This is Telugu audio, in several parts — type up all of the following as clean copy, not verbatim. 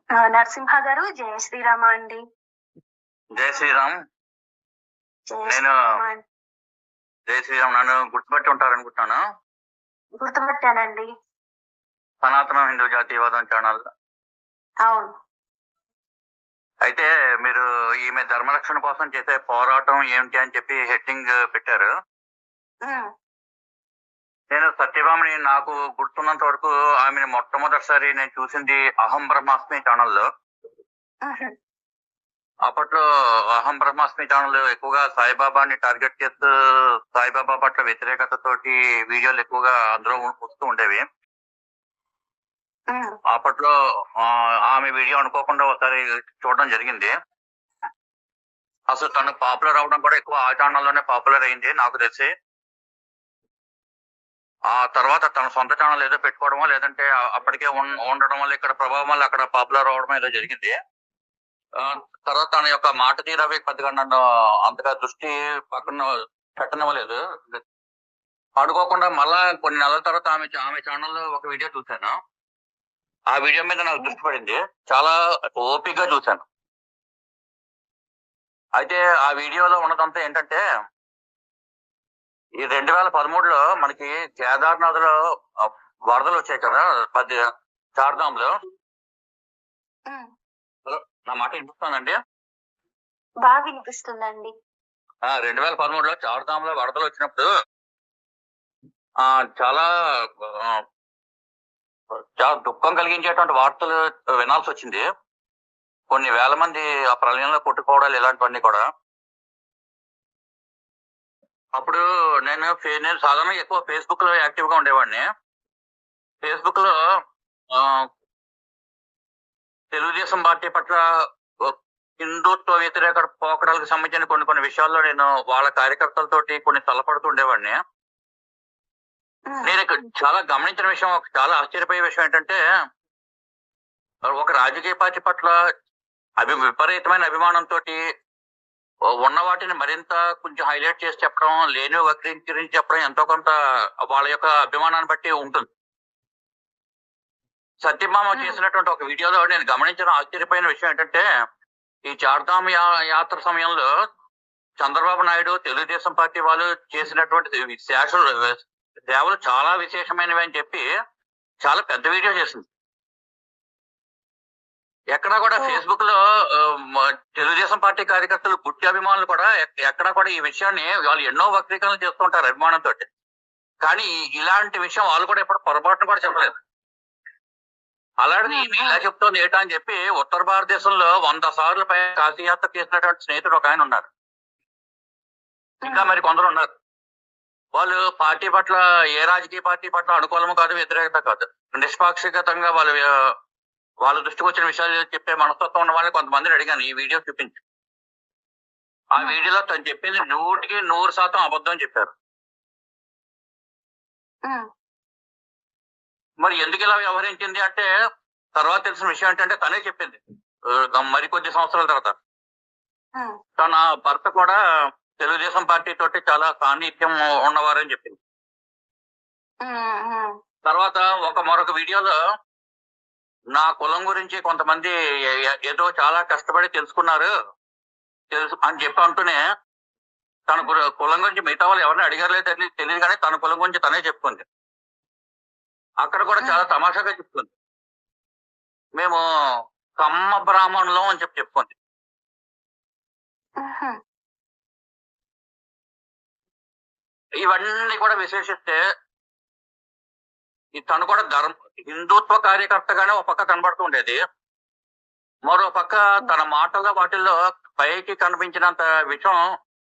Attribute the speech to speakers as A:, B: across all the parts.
A: నరసింహ గారు, జై శ్రీరామ అండి.
B: జై శ్రీరామ్.
A: జై
B: నేను
A: శ్రీరామ అండి.
B: జై శ్రీరామ్. నన్ను గుర్తుపట్టి ఉంటారనుకుంటున్నాను.
A: గుర్తుపట్టానండి.
B: సనాతన హిందూ జాతీయవాదం ఛానల్.
A: అవును.
B: అయితే మీరు ఈమె ధర్మరక్షణ కోసం చేసే పోరాటం ఏమిటి అని చెప్పి హెడ్డింగ్ పెట్టారు.
A: ఉమ్,
B: నేను సత్యభామని నాకు గుర్తున్నంత వరకు ఆమెను మొట్టమొదటిసారి నేను చూసింది అహం బ్రహ్మాస్మి ఛానల్లో.
A: ఉహు,
B: అప్పట్లో అహం బ్రహ్మాస్మి ఛానల్ ఎక్కువగా సాయిబాబాని టార్గెట్ చేస్తూ సాయిబాబా పట్ల వ్యతిరేకతతోటి వీడియోలు ఎక్కువగా అందులో వస్తూ ఉండేవి.
A: ఉమ్,
B: అప్పట్లో ఆమె వీడియో అనుకోకుండా ఒకసారి చూడడం జరిగింది. అసలు తను పాపులర్ అవడం కూడా ఎక్కువ ఆ ఛానల్లోనే పాపులర్ అయింది నాకు తెలిసి. ఆ తర్వాత తన సొంత ఛానల్ ఏదో పెట్టుకోవడమో లేదంటే అప్పటికే ఉండడం వల్ల ఇక్కడ ప్రభావం వల్ల అక్కడ పాపులర్ అవడం ఏదో జరిగింది. తర్వాత తన యొక్క మాట తీరవి కొద్దిగా నన్ను అంతగా దృష్టి పక్కన పెట్టనివ్వలేదు. అనుకోకుండా మళ్ళా కొన్ని నెలల తర్వాత ఆమె ఛానల్లో ఒక వీడియో చూశాను. ఆ వీడియో మీద నాకు దృష్టి పడింది. చాలా ఓపికగా చూశాను. అయితే ఆ వీడియోలో ఉన్నదంతా ఏంటంటే, ఈ 2013లో మనకి కేదార్నాథ్ లో వరదలు వచ్చాయి కదా, చార్ధాంలో.
A: ఉమ్.
B: నా మాట వినిపిస్తుందండి?
A: బాగా వినిపిస్తుందండి.
B: 2013లో చార్ధాంలో వరదలు వచ్చినప్పుడు చాలా చాలా దుఃఖం కలిగించేటువంటి వార్తలు వినాల్సి వచ్చింది. కొన్ని వేల మంది ఆ ప్రళయంలో కొట్టుకోవడాలు ఇలాంటివన్నీ కూడా. అప్పుడు నేను సాధారణంగా ఎక్కువ ఫేస్బుక్ లో యాక్టివ్ గా ఉండేవాడిని. ఫేస్బుక్ లో తెలుగుదేశం పార్టీ పట్ల హిందుత్వ వ్యతిరేక పోకడాలకు సంబంధించిన కొన్ని విషయాల్లో నేను వాళ్ళ కార్యకర్తలతోటి కొన్ని తలపడుతూ ఉండేవాడిని. నేను ఇక్కడ చాలా గమనించిన విషయం, చాలా ఆశ్చర్యపోయే విషయం ఏంటంటే, ఒక రాజకీయ పార్టీ పట్ల విపరీతమైన అభిమానంతో ఉన్న వాటిని మరింత కొంచెం హైలైట్ చేసి చెప్పడం, లేని వక్రీకరించి చెప్పడం ఎంతో కొంత వాళ్ళ యొక్క అభిమానాన్ని బట్టి ఉంటుంది. సత్యభామ చేసినటువంటి ఒక వీడియోలో నేను గమనించిన ఆశ్చర్యపోయిన విషయం ఏంటంటే, ఈ చార్ధామ్ యాత్ర సమయంలో చంద్రబాబు నాయుడు తెలుగుదేశం పార్టీ వాళ్ళు చేసినటువంటి సేవలు చాలా విశేషమైనవి అని చెప్పి చాలా పెద్ద వీడియో చేసింది. ఎక్కడా కూడా ఫేస్బుక్ లో తెలుగుదేశం పార్టీ కార్యకర్తలు, గుట్టి అభిమానులు కూడా ఎక్కడా కూడా ఈ విషయాన్ని వాళ్ళు ఎన్నో వక్రీకరణలు చేస్తుంటారు అభిమానంతో. కానీ ఇలాంటి విషయం వాళ్ళు కూడా ఎప్పుడు పొరపాటును కూడా చెప్పలేదు. అలాంటిది ఇలా చెప్తోంది ఏటా అని చెప్పి ఉత్తర భారతదేశంలో 100 సార్లు పై కాశీయాత్ర చేసినటువంటి స్నేహితుడు ఒక ఆయన ఉన్నారు. ఇంకా మరి కొందరు ఉన్నారు. వాళ్ళు పార్టీ పట్ల, ఏ రాజకీయ పార్టీ పట్ల అనుకూలము కాదు, వ్యతిరేకత కాదు, నిష్పాక్షికంగా వాళ్ళ దృష్టికి వచ్చిన విషయాలు చెప్పే మనస్తత్వం ఉన్న వాళ్ళని కొంతమందిని అడిగాను ఈ వీడియో చూపించి. ఆ వీడియోలో తను చెప్పింది 100కి 100% అబద్ధం చెప్పారు. మరి ఎందుకు ఇలా వ్యవహరించింది అంటే, తర్వాత తెలిసిన విషయం ఏంటంటే తనే చెప్పింది మరికొద్ది సంవత్సరాల తర్వాత. తన భర్త కూడా తెలుగుదేశం పార్టీ తోటి చాలా సాన్నిహిత్యం ఉన్నవారని చెప్పింది. తర్వాత మరొక వీడియోలో నా కులం గురించి కొంతమంది ఏదో చాలా కష్టపడి తెలుసుకున్నారు అని చెప్పి అంటూనే, తన కులం గురించి మిగతా వాళ్ళు ఎవరిని అడిగారో తెలియదు కానీ తన కులం గురించి తనే చెప్పుకుంది. అక్కడ కూడా చాలా తమాషాగా చెప్తుంది, మేము కమ్మ బ్రాహ్మణులం అని చెప్పుకుంది. ఇవన్నీ కూడా విశేషిస్తే తను కూడా హిందుత్వ కార్యకర్తగానే ఒక పక్క కనబడుతూ ఉండేది. మరో పక్క తన మాటల్లో వాటిల్లో పైకి కనిపించినంత విషయం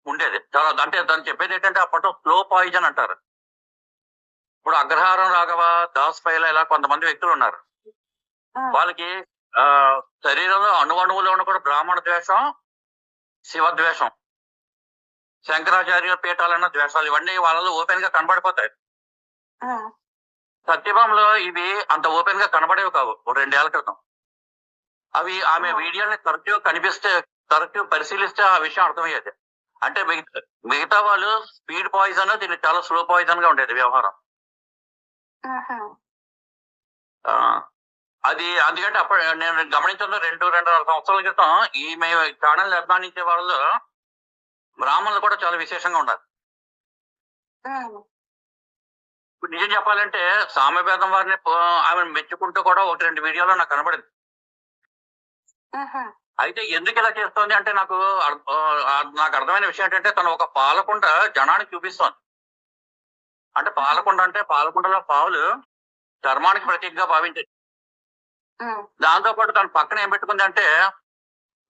B: ఉండేది చాలా. అంటే తను చెప్పేది ఏంటంటే, అప్పట్లో స్లో పాయిజన్ అంటారు. ఇప్పుడు అగ్రహారం రాఘవ, దాస్ పైల ఇలా కొంతమంది వ్యక్తులు ఉన్నారు. వాళ్ళకి శరీరంలో అణువులోనూ కూడా బ్రాహ్మణ ద్వేషం, శివద్వేషం, శంకరాచార్య పీఠాలన్న ద్వేషాలు ఇవన్నీ వాళ్ళలో ఓపెన్ గా కనబడిపోతాయి. సత్యభామలో ఇవి అంత ఓపెన్ గా కనబడేవి కావు 2 ఏళ్ల క్రితం. అవి ఆమె వీడియోని తరచూ పరిశీలిస్తే ఆ విషయం అర్థమయ్యేది. అంటే మిగతా వాళ్ళు స్పీడ్ పాయిజన్, దీన్ని చాలా స్లో పాయిజన్ గా ఉండేది వ్యవహారం. అది అందుకంటే అప్పుడు నేను గమనించిన 2.5 సంవత్సరాల క్రితం ఈమె ఛానల్ అభిమానించే వాళ్ళు బ్రాహ్మణులు కూడా చాలా విశేషంగా ఉన్నారు.
A: ఉమ్,
B: ఇప్పుడు నిజం చెప్పాలంటే సామ్యభేదం వారిని ఆమెను మెచ్చుకుంటూ కూడా 1-2 వీడియోలో నాకు కనబడింది.
A: ఉహు,
B: అయితే ఎందుకు ఇలా చేస్తోంది అంటే నాకు నాకు అర్థమైన విషయం ఏంటంటే తను ఒక పాలకుండ జనానికి చూపిస్తోంది. అంటే పాలకుండ అంటే పాలకుండలో పావులు ధర్మానికి ప్రతీకగా భావించేది.
A: ఉమ్,
B: దాంతో పాటు తన పక్కన ఏం పెట్టుకుంది అంటే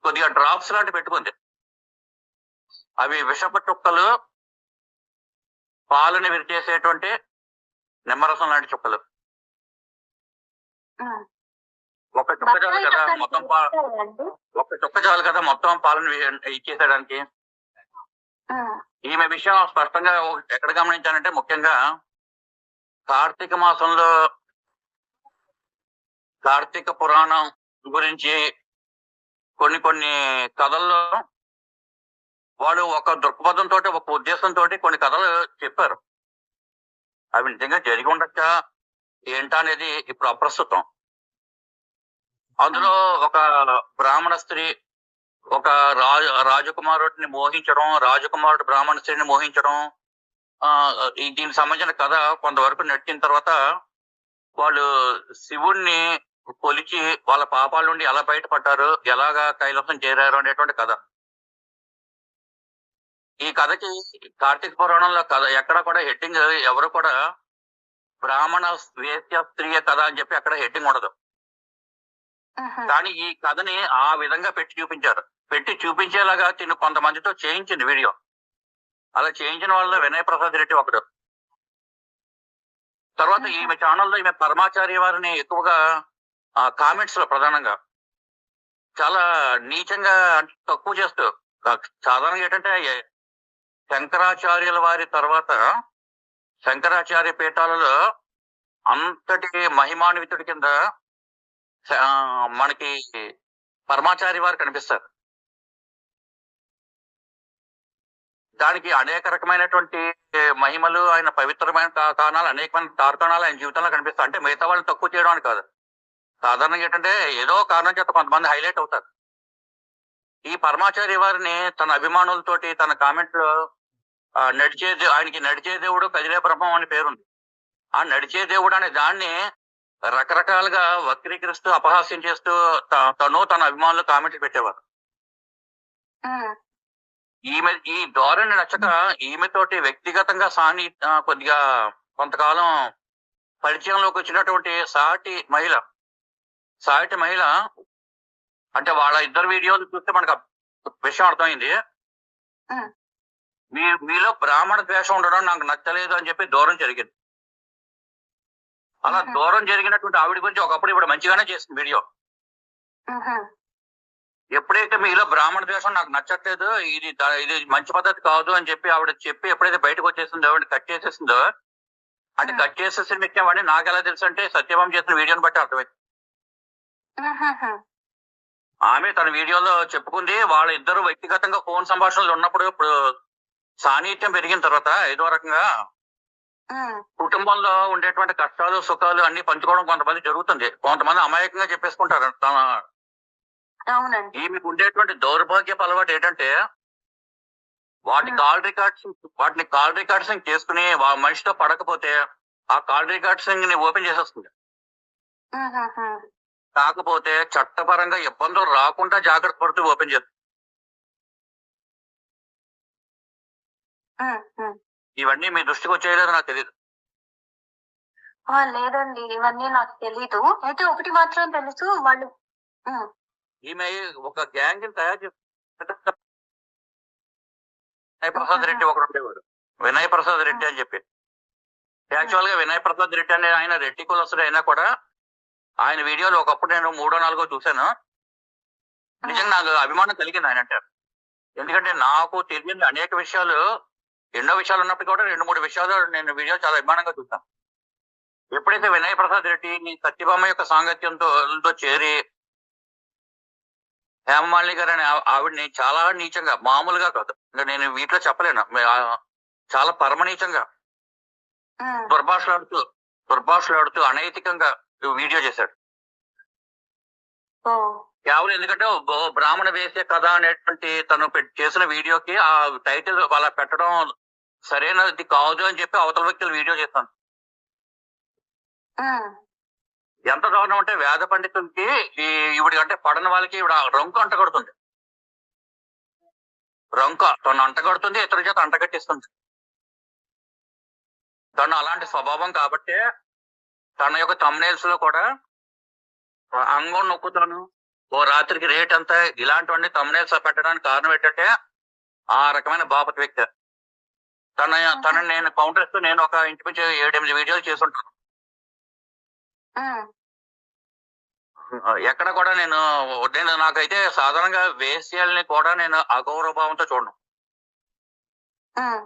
B: కొద్దిగా డ్రాప్స్ లాంటివి పెట్టుకుంది. అవి విషపు చుక్కలు, పాలని విరిచేసేటువంటి నిమ్మరసం లాంటి చుక్కలు.
A: ఉమ్.
B: ఒక చుక్క చాలు కదా మొత్తం
A: అండి.
B: ఒక చుక్క చాలు కదా మొత్తం పాలను ఇచ్చేసేయడానికి.
A: ఉమ్,
B: ఈమె విషయం స్పష్టంగా ఎక్కడ గమనించానంటే ముఖ్యంగా కార్తీక మాసంలో కార్తీక పురాణం గురించి కొన్ని కథల్లో వాళ్ళు ఒక దృక్పథంతో ఒక ఉద్దేశంతో కొన్ని కథలు చెప్పారు. అవి నిజంగా జరిగి ఉండొచ్చా ఏంటా అనేది ఇప్పుడు అప్రస్తుతం. అందులో ఒక బ్రాహ్మణ స్త్రీ ఒక రాజకుమారుడిని మోహించడం, రాజకుమారుడు బ్రాహ్మణ స్త్రీని మోహించడం, దీనికి సంబంధించిన కథ కొంతవరకు నడిచిన తర్వాత వాళ్ళు శివుణ్ణి కొలిచి వాళ్ళ పాపాల నుండి ఎలా బయటపడ్డారు, ఎలాగా కైలాసం చేరారు అనేటువంటి కథ. ఈ కథకి కార్తీక పురాణంలో కథ ఎక్కడ కూడా హెడ్డింగ్ ఎవరు కూడా బ్రాహ్మణ వేశ్య స్త్రీయ కథ అని చెప్పి అక్కడ హెడ్డింగ్ ఉండదు.
A: ఉహు,
B: కానీ ఈ కథని ఆ విధంగా పెట్టి చూపించారు. పెట్టి చూపించేలాగా తిను కొంతమందితో చేయించింది వీడియో. అలా చేయించిన వాళ్ళలో వినయ్ ప్రసాద్ రెడ్డి ఒకడు. తర్వాత ఈమె ఛానల్లో ఈమె పరమాచార్య వారిని ఎక్కువగా కామెంట్స్ లో ప్రధానంగా చాలా నీచంగా తక్కువ చేస్తూ, సాధారణంగా ఏంటంటే శంకరాచార్యుల వారి తర్వాత శంకరాచార్య పీఠాలలో అంతటి మహిమాన్వితుడి కింద మనకి పరమాచార్య వారు కనిపిస్తారు. దానికి అనేక రకమైనటువంటి మహిమలు, ఆయన పవిత్రమైన కారణాలు, అనేకమైన తార్కాణాలు ఆయన జీవితంలో కనిపిస్తాయి. అంటే మిగతా వాళ్ళని తక్కువ చేయడం అని కాదు. సాధారణంగా ఏంటంటే ఏదో కారణం చేత కొంతమంది హైలైట్ అవుతారు. ఈ పరమాచార్య వారిని తన అభిమానులతోటి తన కామెంట్ లో ఆయనకి నడిచే దేవుడు కదిలే బ్రహ్మం అని పేరుంది. ఆ నడిచే దేవుడు అనే దాన్ని రకరకాలుగా వక్రీకరిస్తూ అపహాస్యం చేస్తూ తన అభిమానులు కామెంట్లు పెట్టేవారు.
A: ఉమ్,
B: ఈ ధోరణి నచ్చక ఈమెతోటి వ్యక్తిగతంగా కొద్దిగా కొంతకాలం పరిచయంలోకి వచ్చినటువంటి సాటి మహిళ అంటే వాళ్ళ ఇద్దరు వీడియోలు చూస్తే మనకు విషయం అర్థమైంది.
A: ఉమ్,
B: మీలో బ్రాహ్మణ ద్వేషం ఉండడం నాకు నచ్చలేదు అని చెప్పి దూరం జరిగింది. అలా దూరం జరిగినటువంటి ఆవిడ గురించి ఒకప్పుడు ఇప్పుడు మంచిగానే చేసింది వీడియో.
A: ఉహు,
B: ఎప్పుడైతే మీలో బ్రాహ్మణ ద్వేషం నాకు నచ్చట్లేదు, ఇది మంచి పద్ధతి కాదు అని చెప్పి ఆవిడ చెప్పి ఎప్పుడైతే బయటకు వచ్చేసిందో ఆవిడ కట్ చేసేసిందో, అంటే కట్ చేసేసిన విషయం అని నాకు ఎలా తెలుసు అంటే సత్యభామ చేసిన వీడియోని బట్టి అర్థమైంది.
A: ఉహుహు,
B: ఆమె తన వీడియోలో చెప్పుకుంది వాళ్ళ ఇద్దరు వ్యక్తిగతంగా ఫోన్ సంభాషణలు ఉన్నప్పుడు ఇప్పుడు సాన్నిహిత్యం పెరిగిన తర్వాత ఏదో రకంగా
A: ఉమ్,
B: కుటుంబంలో ఉండేటువంటి కష్టాలు సుఖాలు అన్ని పంచుకోవడం కొంతమంది జరుగుతుంది. కొంతమంది అమాయకంగా చెప్పేసుకుంటారు.
A: అవునండి.
B: ఈమెకు ఉండేటువంటి దౌర్భాగ్యపు అలవాటు ఏంటంటే వాటిని కాల్ రికార్డ్సింగ్ చేసుకుని మనిషితో పడకపోతే ఆ కాల్ రికార్డ్సింగ్ ని ఓపెన్ చేసేస్తుంది.
A: ఉహుహు,
B: కాకపోతే చట్టపరంగా ఇబ్బందులు రాకుండా జాగ్రత్త పడుతూ ఓపెన్ చేస్తుంది.
A: ఉమ్, ఉమ్.
B: ఇవన్నీ మీ దృష్టికి వచ్చేయలేదు నాకు తెలియదు.
A: లేదండి, ఇవన్నీ నాకు తెలీదు. అయితే ఒకటి మాత్రం తెలుసు, వాళ్ళు
B: ఈమె ఒక గ్యాంగ్ ని తయారు చేస్తారు. వినయ్ ప్రసాద్ రెడ్డి ఒకడు ఉండేవాడు, వినయ్ ప్రసాద్ రెడ్డి అని చెప్పి. యాక్చువల్ గా వినయ్ ప్రసాద్ రెడ్డి అనే ఆయన రెడ్డి కులస్తుడు అయినా కూడా ఆయన వీడియోలు ఒకప్పుడు నేను 3-4 చూశాను. నిజంగా నాకు అభిమానం కలిగింది ఆయన అంటే. ఎందుకంటే నాకు తెలియని అనేక విషయాలు, ఎన్నో విషయాలు ఉన్నప్పటికీ కూడా 2-3 విషయాలు నేను వీడియో చాలా అభిమానంగా చూస్తాను. ఎప్పుడైతే వినయ్ ప్రసాద్ రెడ్డి సత్యభామ యొక్క సాంగత్యంతో చేరి హేమమాలిని గారు అనే ఆవిడని చాలా నీచంగా, మామూలుగా కాదు, ఇంకా నేను వీటిలో చెప్పలేను, చాలా పరమనీచంగా దుర్భాషలాడుతూ అనైతికంగా వీడియో చేశాడు.
A: ఓ
B: కేవలం ఎందుకంటే ఓ బ్రాహ్మణ వేసే కథ అనేటువంటి తను చేసిన వీడియోకి ఆ టైటిల్ అలా పెట్టడం సరైనది కాదు అని చెప్పి అవతల వ్యక్తులు వీడియో చేస్తాను.
A: ఉమ్,
B: ఎంత దారుణం అంటే వేద పండితులకి ఈవిడ అంటే పడని వాళ్ళకి ఈవిడ రొంకు అంటగడుతుంది. రొంక తను అంటగడుతుంది, ఇతరుల చేత అంటగట్టిస్తుంది. తను అలాంటి స్వభావం కాబట్టి తన యొక్క thumbnails లో కూడా అంగం నొక్కుతాను, ఓ రాత్రికి రేట్ ఎంత, ఇలాంటివన్నీ thumbnails పెట్టడానికి కారణం ఏంటంటే ఆ రకమైన బాపత వ్యక్తి. తనని నేను కౌంటర్ ఇస్తూ నేను ఒక ఇంచుమించు 7-8 వీడియోలు చేసుంటాను.
A: ఉమ్,
B: ఎక్కడ కూడా నేను నాకైతే సాధారణంగా వేశ్యల్ని కూడా నేను అగౌరవ భావంతో చూడను.
A: ఉమ్,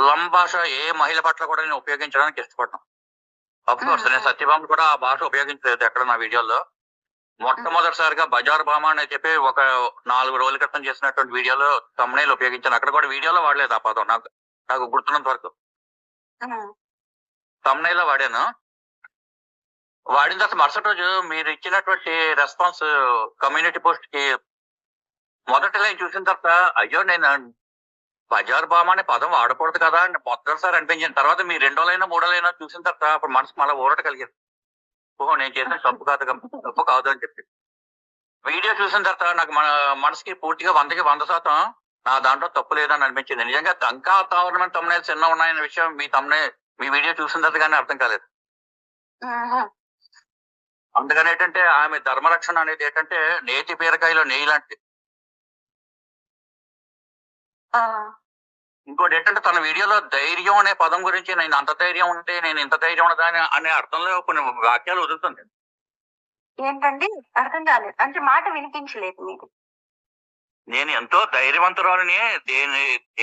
B: లం భాష ఏ మహిళ పట్ల కూడా నేను ఉపయోగించడానికి ఇష్టపడను. అఫ్ కోర్స్ నేను సత్యభామ కూడా ఆ భాష ఉపయోగించలేదు ఎక్కడ నా వీడియోలో. మొట్టమొదటిసారిగా బజార్ భామ అని చెప్పి ఒక 4 రోజుల క్రితం చేసినటువంటి వీడియోలో thumbnail ఉపయోగించాను. అక్కడ కూడా వీడియోలో వాడలేదు ఆ పదం, నాకు గుర్తున్నంత వరకు.
A: ఉమ్,
B: thumbnail లో వాడాను. వాడిన తర్వాత మరుసటి రోజు మీరు ఇచ్చినటువంటి రెస్పాన్స్ కమ్యూనిటీ పోస్ట్ కి మొదటి లైన్ చూసిన తర్వాత అయ్యో నేను బజార్ భామ అనే పదం వాడకూడదు కదా అని మొదటిసారి అనిపించింది. తర్వాత మీ 2వ లైన్ 3వ లైన్ చూసిన తర్వాత అప్పుడు మనసు మళ్ళీ ఊరట కలిగింది. ఓహో నేను చేసిన తప్పు కాదు అని చెప్పి వీడియో చూసిన తర్వాత నాకు మన మనసుకి పూర్తిగా 100కి 100% నా దాంట్లో తప్పు లేదని అనిపించింది. నిజంగా ఇంకా వాతావరణమైన thumbnails ఎన్నో ఉన్నాయనే విషయం మీ వీడియో చూసిన తర్వాత కానీ అర్థం కాలేదు.
A: ఉమ్,
B: అందుకని ఏంటంటే ఆమె ధర్మరక్షణ అనేది ఏంటంటే నేతి బీరకాయలో నెయ్యి లాంటిది.
A: ఆ,
B: ఇంకోటి ఏంటంటే తన వీడియోలో ధైర్యం అనే పదం గురించి నేను అంత ధైర్యం ఉంటే నేను ఇంత ధైర్యం ఉండదా అనే అర్థంలో కొన్ని వాక్యాలు వదులుతుంది.
A: ఏంటండి అర్థం కాలేదు, అంటే మాట వినిపించలేదు మీకు.
B: నేను ఎంతో ధైర్యవంతురాలని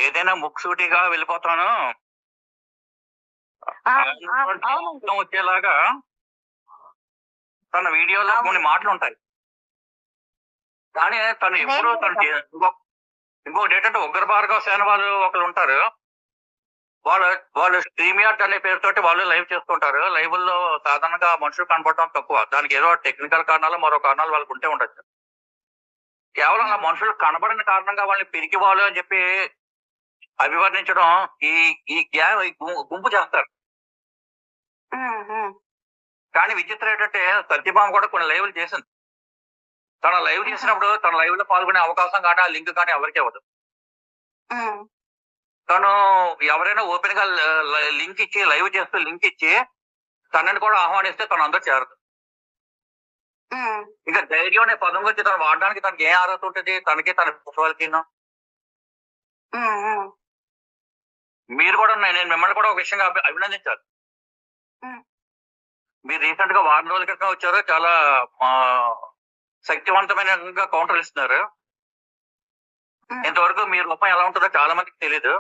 B: ఏదైనా ముక్సూటిగా వెళ్ళిపోతాను
A: అవునండి.
B: వచ్చేలాగా తన వీడియోలో కొన్ని మాటలు ఉంటాయి. కానీ తను ఎప్పుడూ ఇంకొకటి ఏంటంటే ఉగ్ర భార్గవ సేన వాళ్ళు ఒకరు ఉంటారు. వాళ్ళు స్ట్రీమ్ యార్డ్ అనే పేరుతోటి వాళ్ళు లైవ్ చేస్తుంటారు. లైవ్ల్లో సాధారణంగా మనుషులు కనపడటం తక్కువ. దానికి ఏదో టెక్నికల్ కారణాలు మరో కారణాలు వాళ్ళకు ఉంటే ఉండొచ్చు. కేవలం ఆ మనుషులు కనబడిన కారణంగా వాళ్ళని పిరికి వాళ్ళు అని చెప్పి అభివర్ణించడం ఈ గుంపు చేస్తారు. కానీ విచిత్రం ఏంటంటే సత్యభామ కూడా కొన్ని లైవ్లు చేసింది. తన లైవ్ చేసినప్పుడు తన లైవ్ లో పాల్గొనే అవకాశం కానీ ఆ లింక్ కానీ ఎవరికి అవ్వదు. తను ఎవరైనా ఓపెన్ గా లింక్ ఇచ్చి లైవ్ చేస్తూ లింక్ ఇచ్చి తనని కూడా ఆహ్వానిస్తే తను అందరూ చేరదు. ఇంకా ధైర్యం అనే పదం గురించి తను వాడడానికి తనకి ఏం అర్హత ఉంటుంది? తనకి తన వాళ్ళకి. మీరు కూడా నేను మిమ్మల్ని కూడా ఒక విషయంగా అభినందించాలి. మీరు రీసెంట్ గా 4 రోజుల క్రితం వచ్చారు, చాలా శక్తివంతమైన కౌంటర్ ఇస్తున్నారు. ఇంతవరకు మీ రూపం ఎలా ఉంటుందో చాలా మందికి తెలీదు.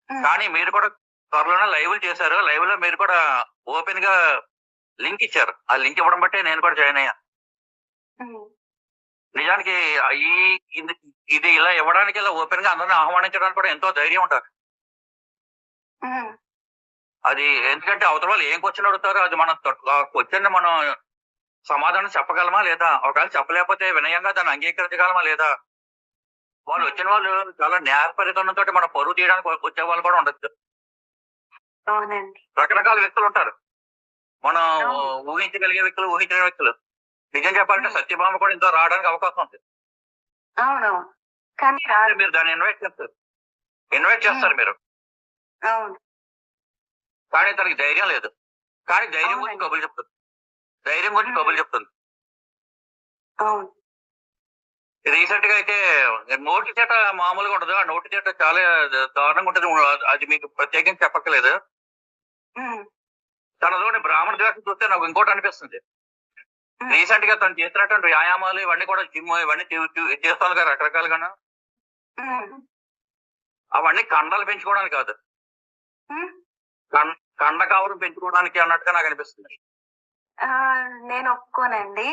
B: కానీ మీరు కూడా త్వరలోనే లైవ్లు చేశారు. లైవ్ లో మీరు కూడా ఓపెన్ గా లింక్ ఇచ్చారు. ఆ లింక్ ఇవ్వడం బట్టే నేను కూడా జాయిన్ అయ్యా. నిజానికి ఇది ఇలా ఇవ్వడానికి, ఇలా ఓపెన్ గా అందరిని ఆహ్వానించడానికి కూడా ఎంతో ధైర్యం ఉండాలి. అది ఎందుకంటే అవతల వాళ్ళు ఏం క్వశ్చన్ అడుగుతారో అది మనం క్వశ్చన్ మనం సమాధానం చెప్పగలమా లేదా, ఒకవేళ చెప్పలేకపోతే వినయంగా దాన్ని అంగీకరించగలమా లేదా. వాళ్ళు వచ్చిన వాళ్ళు చాలా న్యాయపరితనంతో మన పరువు తీయడానికి వచ్చే వాళ్ళు కూడా ఉండొచ్చు. రకరకాల వ్యక్తులు ఉంటారు. మనం ఊహించగలిగే వ్యక్తులు, ఊహించని వ్యక్తులు. నిజం చెప్పాలంటే సత్యభామ కూడా ఇంత రావడానికి అవకాశం ఉంది. మీరు దాన్ని ఇన్వైట్ చేస్తారు మీరు. కానీ తనకి ధైర్యం లేదు. కానీ ధైర్యం గురించి కబుర్లు చెప్తుంది. రీసెంట్ గా అయితే నోటి చేట మామూలుగా ఉండదు. ఆ నోటి చేట చాలా దారుణంగా ఉంటుంది. అది మీకు ప్రత్యేకంగా చెప్పక్కలేదు. తనలోని బ్రాహ్మణ ద్వేషం చూస్తే నాకు ఇంకోటి అనిపిస్తుంది. రీసెంట్ గా తను చేసినటువంటి వ్యాయామాలు ఇవన్నీ కూడా జిమ్ ఇవన్నీ చేస్తాను కదా రకరకాలుగా. అవన్నీ కండలు పెంచుకోవడానికి కాదు, కండకావరం పెంచుకోవడానికి అన్నట్టుగా నాకు అనిపిస్తుంది.
A: నేను ఒప్పుకోనండి.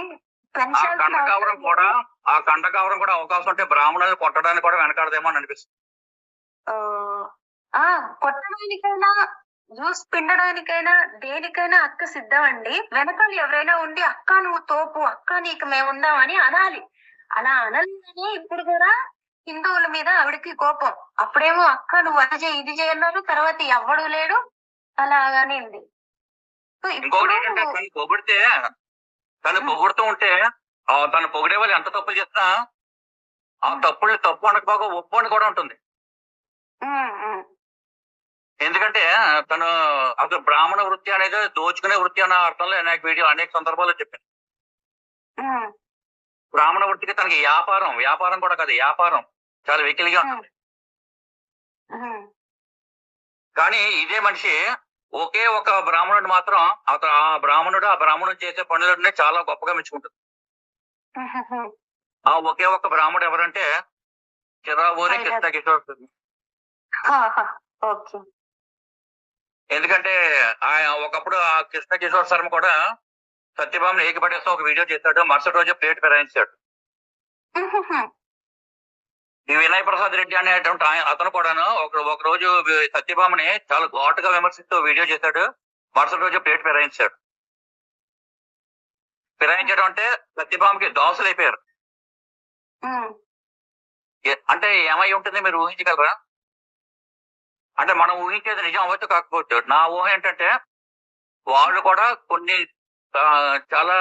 B: ఆ కండకావరం కూడా అవకాశం ఉంటే బ్రాహ్మణులు కొట్టడానికి కూడా వెనకాడదేమో అని అనిపిస్తుంది.
A: కొట్టడానికైనా జ్యూస్ పిండడానికైనా దేనికైనా అక్క సిద్ధం అండి. వెనకాల ఎవరైనా ఉండి అక్క నువ్వు తోపు, అక్క నీకు మేమున్నాం అని అనాలి. అలా అనలేదని ఇప్పుడు కూడా హిందువుల మీద ఆవిడకి కోపం. అప్పుడేమో అక్క నువ్వు అది చేయి ఇది చేయి అన్నారు. తర్వాత ఎవ్వడు లేడు అలాగనింది. సో
B: ఇంకొకటి
A: ఇప్పుడు
B: ఏంటంటే తను పొగుడుతూ ఉంటే తను పొగిడే వాళ్ళు ఎంత తప్పులు చేస్తున్నా ఆ తప్పుల్ని తప్పు అనకపోక ఒప్పు అని కూడా ఉంటుంది.
A: ఉమ్, ఉమ్,
B: ఎందుకంటే తను అసలు బ్రాహ్మణ వృత్తి అనేది దోచుకునే వృత్తి అన్న అర్థంలో అనేక సందర్భాల్లో చెప్పింది.
A: ఉమ్,
B: బ్రాహ్మణ వృత్తికి తనకి వ్యాపారం కూడా కాదు, వ్యాపారం చాలా వెకిలిగా ఉంటుంది.
A: ఉమ్,
B: కానీ ఇదే మనిషి ఒకే ఒక బ్రాహ్మణుడు మాత్రం ఆ బ్రాహ్మణుడు చేసే పనులన్నీ చాలా గొప్పగా మెచ్చుకుంటుంది.
A: ఉమ్,
B: ఆ ఒకే ఒక బ్రాహ్మణుడు ఎవరంటే చిరావూరి కృష్ణ కిషోర్ శర్మ.
A: ఆహా, ఓకే.
B: ఎందుకంటే ఆయన ఒకప్పుడు ఆ కృష్ణ కిషోర్ శర్మ కూడా సత్యభామని ఏకపడేస్తూ ఒక వీడియో చేశాడు. మరుసటి రోజు ప్లేట్ ఫిరాయించాడు. ఈ వినయ్ ప్రసాద్ రెడ్డి అనేటువంటి అతను కూడాను ఒక రోజు సత్యభామని చాలా ఘాటుగా విమర్శిస్తూ వీడియో చేశాడు. మరుసటి రోజు ప్లేట్ ఫిరాయించాడు. ఫిరాయించడం అంటే సత్యభామకి దాసులు అయిపోయారు. అంటే ఏమై ఉంటుంది మీరు ఊహించగలరా? అంటే మనం ఊహించేది నిజం అవ్వచ్చు కాకపోవచ్చు. నా ఊహ ఏంటంటే వాళ్ళు కూడా కొన్ని చాలా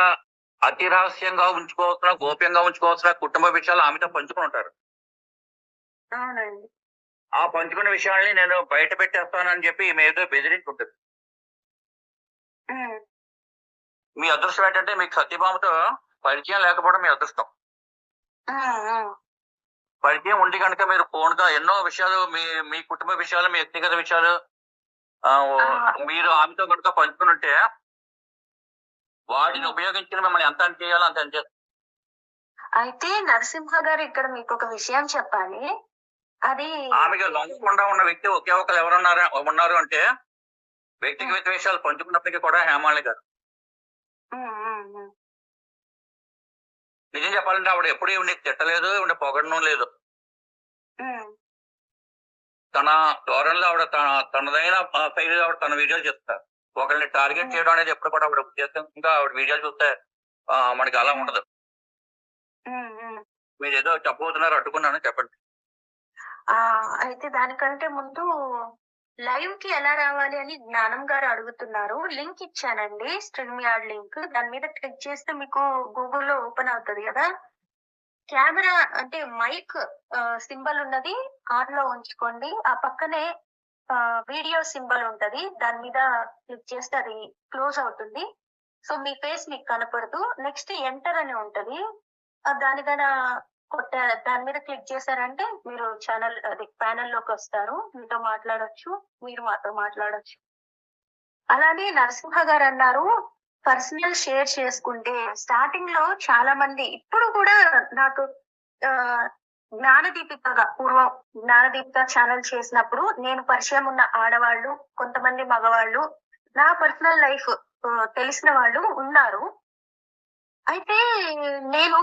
B: అతి రహస్యంగా ఉంచుకోవాల్సిన, గోప్యంగా ఉంచుకోవాల్సిన కుటుంబ విషయాలు ఆమెతో పంచుకుని ఉంటారు.
A: అవునండి.
B: ఆ పంచుకున్న విషయాల్ని నేను బయట పెట్టేస్తానని చెప్పి ఈమె ఏదో బెదిరించుంటుంది. మీ అదృష్టం ఏంటంటే మీకు సత్యభామతో పరిచయం లేకపోవడం మీ అదృష్టం. పరిచయం ఉండి కనుక మీరు ఫోన్గా ఎన్నో విషయాలు మీ కుటుంబ విషయాలు, మీ వ్యక్తిగత విషయాలు మీరు ఆమెతో కనుక పంచుకుని ఉంటే వాటిని ఉపయోగించిన మిమ్మల్ని ఎంత అని చేయాలో అంత అని చేస్తారు.
A: అయితే నరసింహ గారు ఇక్కడ మీకు ఒక విషయం చెప్పాలి. అది
B: ఆమెకి లొంగకుండా ఉన్న వ్యక్తి ఒకే ఒకరు ఉన్నారు అంటే వ్యక్తిగత విషయాలు పంచుకున్నప్పటికీ కూడా హేమాలి గారు. నిజం చెప్పాలంటే ఆవిడ ఎప్పుడు ఇవిడ తిట్టలేదు, ఇవిడ పొగడడం లేదు. తన ధోరణిలో ఆవిడ తనదైన శైలిలో ఆవిడ తన వీడియోలు చెప్తారు. ఒకరిని టార్గెట్ చేయడం అనేది ఎప్పుడు కూడా ఆవిడ ఉద్దేశంగా ఆవిడ వీడియోలు చూస్తే మనకి అలా ఉండదు. మీరు ఏదో చెప్పబోతున్నారు, అడ్డుకున్నాను, చెప్పండి.
A: అయితే దానికంటే ముందు లైవ్ కి ఎలా రావాలి అని జ్ఞానం గారు అడుగుతున్నారు. లింక్ ఇచ్చానండి, స్ట్రీమ్ యార్డ్ లింక్. దాని మీద క్లిక్ చేస్తే మీకు గూగుల్లో ఓపెన్ అవుతుంది కదా. కెమెరా అంటే మైక్ సింబల్ ఉన్నది ఆన్ లో ఉంచుకోండి. ఆ పక్కనే వీడియో సింబల్ ఉంటది, దాని మీద క్లిక్ చేస్తే అది క్లోజ్ అవుతుంది. సో మీ ఫేస్ మీకు కనపడదు. నెక్స్ట్ ఎంటర్ అని ఉంటది, దానికైనా దాని మీద క్లిక్ చేశారంటే మీరు ఛానల్ అది ప్యానెల్ లోకి వస్తారు. మీతో మాట్లాడొచ్చు, మీరు మాతో మాట్లాడొచ్చు. అలానే నరసింహ గారు అన్నారు పర్సనల్ షేర్ చేసుకుంటే. స్టార్టింగ్ లో చాలా మంది ఇప్పుడు కూడా నాకు జ్ఞానదీపికగా పూర్వం జ్ఞానదీపిక ఛానల్ చేసినప్పుడు నేను పరిచయం ఉన్న ఆడవాళ్ళు, కొంతమంది మగవాళ్ళు, నా పర్సనల్ లైఫ్ తెలిసిన వాళ్ళు ఉన్నారు. అయితే నేను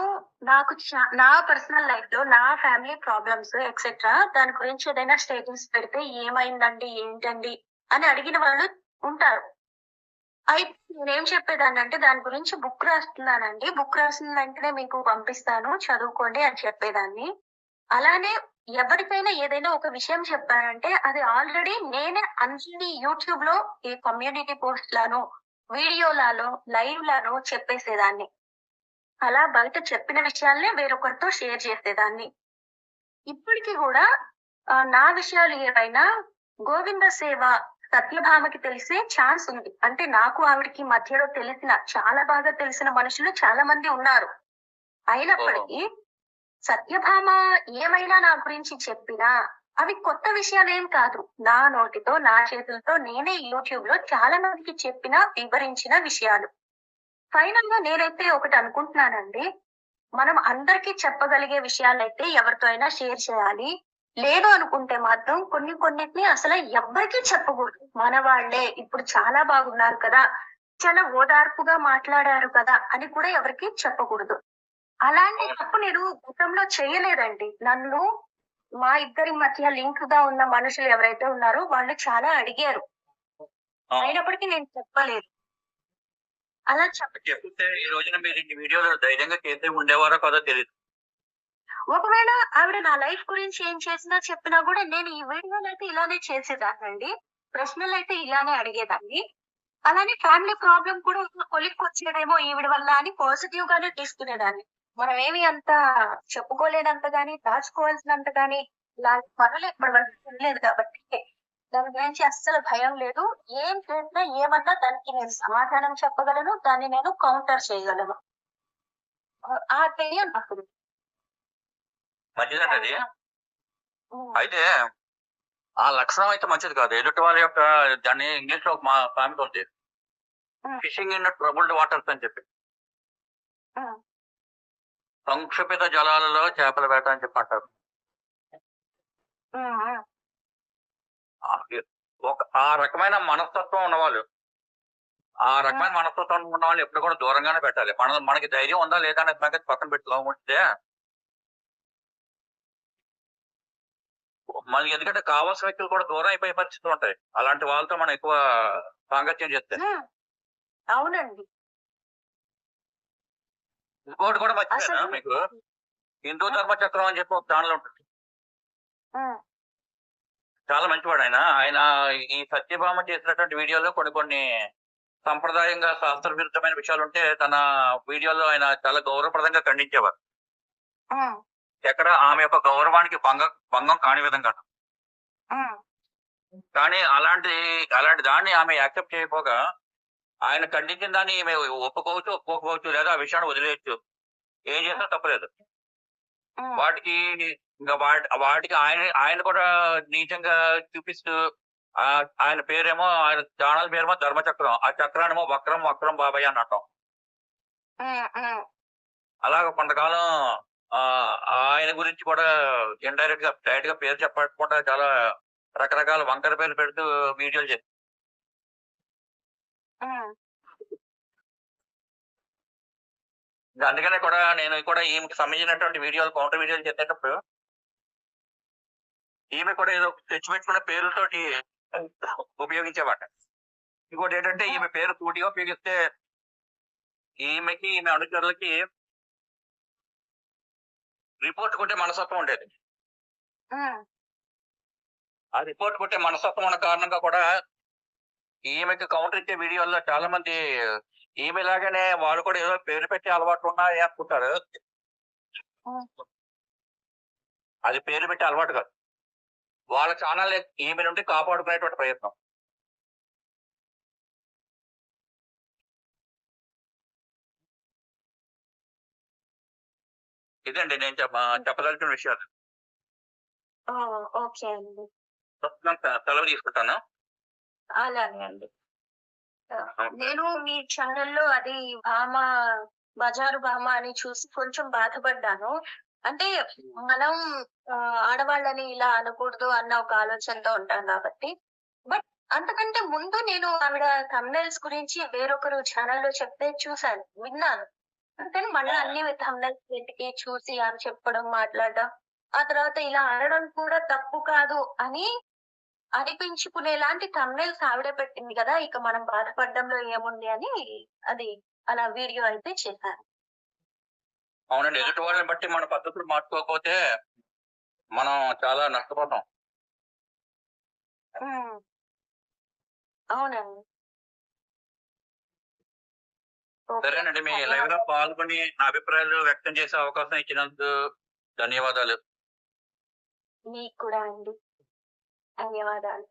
A: నా పర్సనల్ లైఫ్ లో నా ఫ్యామిలీ ప్రాబ్లమ్స్ ఎక్సెట్రా దాని గురించి ఏదైనా స్టేటస్ పెడితే ఏమైందండి, ఏంటండి అని అడిగిన వాళ్ళు ఉంటారు. అయితే నేనేం చెప్పేదాన్ని అంటే దాని గురించి బుక్ రాస్తున్నానండి, బుక్ రాసిన వెంటనే మీకు పంపిస్తాను, చదువుకోండి అని చెప్పేదాన్ని. అలానే ఎవరికైనా ఏదైనా ఒక విషయం చెప్పానంటే అది ఆల్రెడీ నేనే అన్ని యూట్యూబ్ లో ఈ కమ్యూనిటీ పోస్ట్ లను, వీడియోలలో, లైవ్ లను చెప్పేసేదాన్ని. అలా బయట చెప్పిన విషయాల్ని వేరొకరితో షేర్ చేసేదాన్ని. ఇప్పటికి కూడా నా విషయాలు ఏవైనా గోవింద సేవ సత్యభామకి తెలిసే ఛాన్స్ ఉంది. అంటే నాకు ఆవిడకి మధ్యలో చాలా బాగా తెలిసిన మనుషులు చాలా మంది ఉన్నారు. అయినప్పటికీ సత్యభామ ఏమైనా నా గురించి చెప్పినా అవి కొత్త విషయాలేం కాదు. నా నోటితో, నా చేతులతో నేనే యూట్యూబ్ లో చాలా మందికి చెప్పిన, వివరించిన విషయాలు. ఫైనల్ గా నేనైతే ఒకటి అనుకుంటున్నానండి, మనం అందరికీ చెప్పగలిగే విషయాలైతే ఎవరితో అయినా షేర్ చేయాలి. లేదు అనుకుంటే మాత్రం కొన్నిటిని అసలు ఎవ్వరికీ చెప్పకూడదు. మన వాళ్ళే ఇప్పుడు చాలా బాగున్నారు కదా, చాలా ఓదార్పుగా మాట్లాడారు కదా అని కూడా ఎవరికి చెప్పకూడదు. అలాంటి తప్పు నేను గతంలో చేయలేదండి. నన్ను మా ఇద్దరి మధ్య లింక్ గా ఉన్న మనుషులు ఎవరైతే ఉన్నారో వాళ్ళు చాలా అడిగారు, అయినప్పటికీ నేను చెప్పలేదు. అలా
B: చెప్తే ఈ రోజున మీరు ఇన్ని వీడియోలు ధైర్యంగా చేసే ఉండేవారో కాదో తెలియదు.
A: ఒకవేళ ఆవిడ నా లైఫ్ గురించి ఏం చేసినా చెప్పినా కూడా నేను ఈ వీడియోలైతే ఇలానే చేసేదాన్నండి. ప్రశ్నలైతే ఇలానే అడిగేదాన్ని. అలానే ఫ్యామిలీ ప్రాబ్లమ్ కూడా కొలిక్కొచ్చేదేమో ఈవిడ వల్ల అని పాజిటివ్ గానే తీసుకునేదాన్ని. మనమేమి అంత చెప్పుకోలేనంత గాని, దాచుకోవాల్సినంత గాని ఇలాంటి పనులు ఇప్పటి వరకు చేయలేదు కాబట్టి దాని గురించి అస్సలు భయం లేదు. ఏం చేసినా ఏమన్నా దానికి నేను సమాధానం చెప్పగలను. దాన్ని నేను కౌంటర్ చేయగలను. ఆ ధైర్యం నాకుంది.
B: మంచిదండి అది.
A: హ్మ్.
B: అయితే ఆ లక్షణం అయితే మంచిది కాదు. ఎదుటి వాళ్ళ యొక్క దాన్ని ఇంగ్లీష్ లో మా సామెత ఉంది.
A: హ్మ్.
B: ఫిషింగ్ ఇన్ ట్రబుల్డ్ వాటర్స్ అని చెప్పి.
A: హ్మ్.
B: సంక్షుభిత జలాలలో చేపల వేట అని చెప్పి అంటారు.
A: హ్మ్. హ్మ్.
B: ఆ రకమైన మనస్తత్వం ఉన్నవాళ్ళు, ఆ రకమైన మనస్తత్వం ఉన్న వాళ్ళు ఎప్పుడు కూడా దూరంగానే పెట్టాలి. మనకి ధైర్యం ఉందా లేదా అనే సంగతి పక్కన పెట్టి ఉంచితే మనకి, ఎందుకంటే కావాల్సిన వ్యక్తులు కూడా దూరం అయిపోయే పరిస్థితులు ఉంటాయి. అలాంటి వాళ్ళతో మనం ఎక్కువ సాంగత్యం చేస్తే.
A: హ్మ్. అవునండి.
B: ఇంకోటి కూడా మర్చిపోయానా
A: అసలు
B: మీకు, హిందూ ధర్మ చక్రం అని చెప్పి ఒక ఛానల్ ఉంటుంది.
A: హ్మ్.
B: చాలా మంచివాడు ఆయన. ఆయన ఈ సత్యభామ చేసినటువంటి వీడియోలో కొన్ని సంప్రదాయంగా శాస్త్ర విరుద్ధమైన విషయాలు ఉంటే తన వీడియోలో ఆయన చాలా గౌరవప్రదంగా ఖండించేవారు.
A: హ్మ్.
B: ఎక్కడ ఆమె యొక్క గౌరవానికి భంగం కాని విధంగా.
A: హ్మ్.
B: కానీ అలాంటి దాన్ని ఆమె యాక్సెప్ట్ చేయకపోగా ఆయన ఖండించిన దాన్ని ఈమె ఒప్పుకోవచ్చు, లేదా ఆ విషయాన్ని వదిలేయచ్చు. ఏం చేసినా తప్పలేదు.
A: హ్మ్.
B: వాటికి ఇంకా వాటికి ఆయన కూడా నీచంగా చూపిస్తూ ఆయన పేరేమో, ఆయన ఛానల్ పేరేమో ధర్మచక్రం. ఆ చక్రానేమో వక్రం బాబాయ్ అని అంటాం.
A: హ్మ్. హ్మ్.
B: అలాగ కొంతకాలం ఆయన గురించి కూడా డైరెక్ట్ గా పేరు చెప్పకుండా చాలా రకరకాల వంకర పేర్లు పెడుతూ వీడియోలు చేస్తారు.
A: హ్మ్.
B: అందుకనే కూడా నేను కూడా ఈమెకి సంబంధించినటువంటి వీడియోలు, కౌంటర్ వీడియోలు చేసేటప్పుడు ఈమె కూడా ఏదో తెచ్చిపెట్టుకున్న పేర్లతోటి ఉపయోగించేవాట. ఇంకోటి ఏంటంటే ఈమె పేరు సూటిగా ఉపయోగిస్తే ఈమె అనుచరులకి రిపోర్ట్ కొట్టే మనస్తత్వం ఉండేది.
A: హ్మ్.
B: ఆ రిపోర్ట్ కొట్టే మనస్తత్వం ఉన్న కారణంగా కూడా ఈమెకి కౌంటర్ ఇచ్చే వీడియోల్లో చాలా మంది ఈమెలాగానే వాళ్ళు కూడా ఏదో పేరు పెట్టే అలవాటు ఉన్నాయి అనుకుంటారు.
A: హ్మ్.
B: అది పేరు పెట్టే అలవాటు కాదు. వాళ్ళ ఛానల్ ఈమె నుండి కాపాడుకునేటువంటి ప్రయత్నం. ఇదండి నేను చెప్పదలిచిన విషయాలు.
A: ఓహ్! ఓకే అండి.
B: ప్రస్తుతం సెలవు తీసుకుంటాను.
A: అలానే అండి.
B: ఓకే.
A: నేను మీ ఛానెల్‌లో అది బజారు భామ అని చూసి కొంచెం బాధపడ్డాను. అంటే మనం ఆడవాళ్ళని ఇలా అనకూడదు అన్న ఒక ఆలోచనతో ఉంటాం కాబట్టి. బట్ అంతకంటే ముందు నేను ఆవిడ థంబ్‌నెయిల్స్ గురించి వేరొకరు ఛానెల్‌లో చెప్తే చూసాను, విన్నాను. అందుకని మళ్ళా అన్ని థంబ్‌నెయిల్స్ వెతికి చూసి ఆమె చెప్పడం, మాట్లాడడం. ఆ తర్వాత ఇలా అనడం కూడా తప్పు కాదు అని అనిపించుకునేలాంటి థంబ్‌నెయిల్స్ ఆవిడే పెట్టింది గదా! ఇక మనం బాధపడడంలో ఏముంది అని అది అలా వీడియో అయితే చేశాను.
B: అవునండి. ఎదుటి వాళ్ళని బట్టి మన పద్ధతులు మార్చుకోకపోతే మనం చాలా నష్టపోతాం.
A: హ్మ్. అవునండి. ఓకే.
B: సరేనండి. మీ లైవ్ లో
A: ధన్యవాదాలు.
B: పాల్గొని నా అభిప్రాయాలు వ్యక్తం చేసే అవకాశం ఇచ్చినందుకు ధన్యవాదాలు.
A: మీకు కూడా అండి. ధన్యవాదాలు.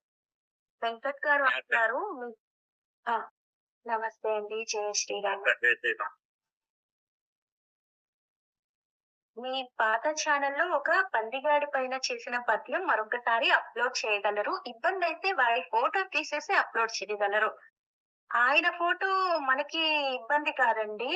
A: వెంకట్ గారు అంటున్నారు ఆ! నమస్తే అండి. జయ శ్రీరామ్. మీ పాత ఛానెల్‌లో ఒక పందిగాడి పైన చేసిన పద్యం మరొకసారి అప్‌లోడ్ చేయగలరు. ఇబ్బందైతే వాడి ఫోటో తీసేసి అప్‌లోడ్ చేయగలరు. ఆయన ఫోటో మనకి ఇబ్బంది కాదండి.